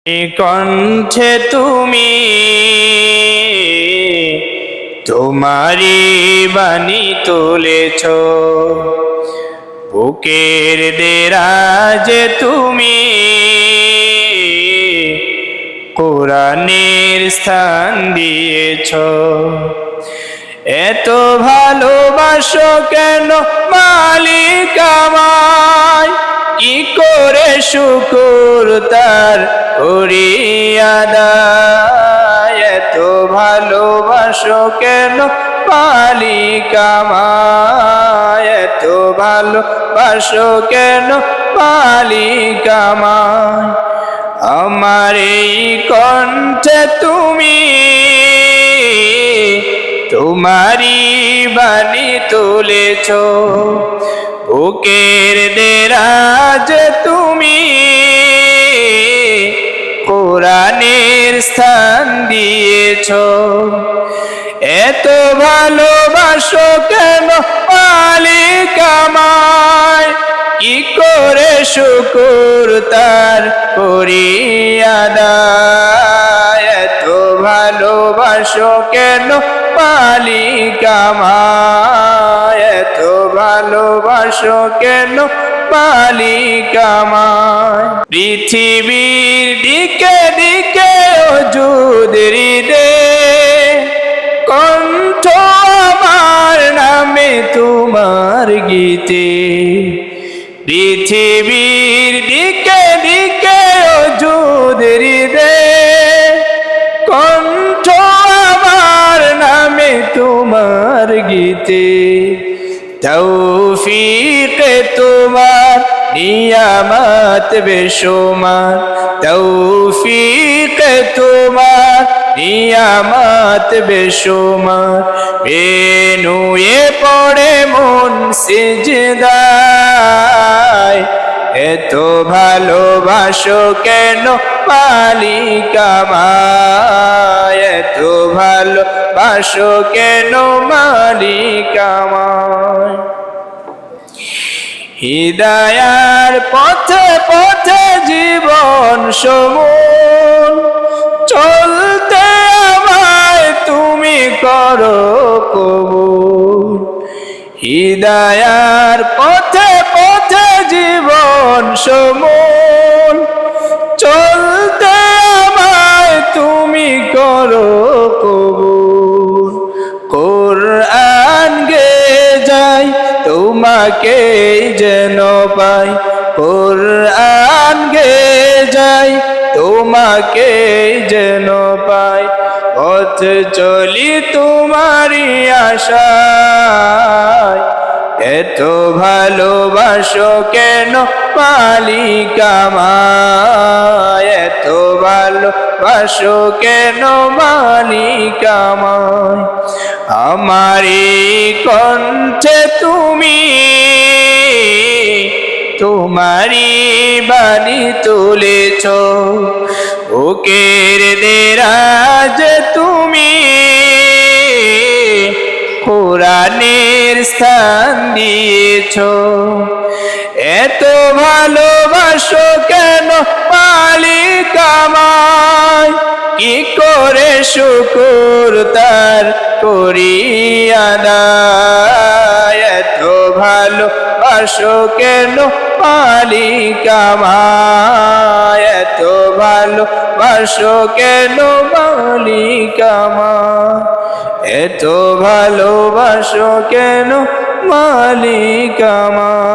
কণ্ঠে তুমি তোমারি বাণী তুলেছ, বুকের দেরাজে তুমি কোরআনের স্থান দিয়েছ। এত ভালোবাসো কেন মালিক আমায়, কি করে শুকর তার করি আদায়। এত ভালোবাসো কেন মালিক আমায়, এত ভালোবাসো কেন মালিক আমায়। আমার এই কণ্ঠে তুমি তোমারি বাণী তুলেছ, বুকের দেরাজে তুমি কোরআনের স্থান দিয়েছ। এত ভালোবাসো কেন মালিক আমায়, কি করে শুকর তার করি আদায়। এত ভালোবাসো কেন মালিক আমায়, এত ভালোবাসো কেন মালিক আমায়। পৃথিবীর দিকে দিকে ওজুদ হৃদে, কণ্ঠ আমার নামে তোমার গীতে। পৃথিবীর দিকে দিকে ওজুদ হৃদে, কণ্ঠ আমার নামে তোমার গীতে। তৌফিক তোমার নিয়ামত বেশুমার, তৌফিক তোমার নিয়ামত বেশুমার। বেনুয়ে পড়ে মন সিজদায়, এত ভালোবাসো কেন মালিক আমায়, এত ভালোবাসো কেন মালিক আমায়। হিদায়ার পথে পথে জীবন সমুন, চলতে আমায় তুমি করো কবুল। হিদায়ার পথে পথে জীবন সমুন, চলতে আমায় তুমি করো কবুল। কোরআন গে যাই তোমাকে যেন পাই, কোরআন গে যাই তোমাকে যেন পাই। পথ চলি তোমারি আশায়, এত ভালোবাসো কেন মালিক আমায়, এত ভালোবাসো কেন মালিক আমায়। আমার এই কণ্ঠে তুমি তোমারি বাণী তুলেছ, বুকের দেরাজে তুমি কোরআনের স্থান দিয়েছ। এত ভালোবাসো কেন মালিক আমায়, কি করে শুকর তার করি আদায়। এত ভালোবাসো কেন মালিক আমায়, এত ভালোবাসো কেন মালিক আমায়, এত ভালোবাসো কেন মালিক আমায়।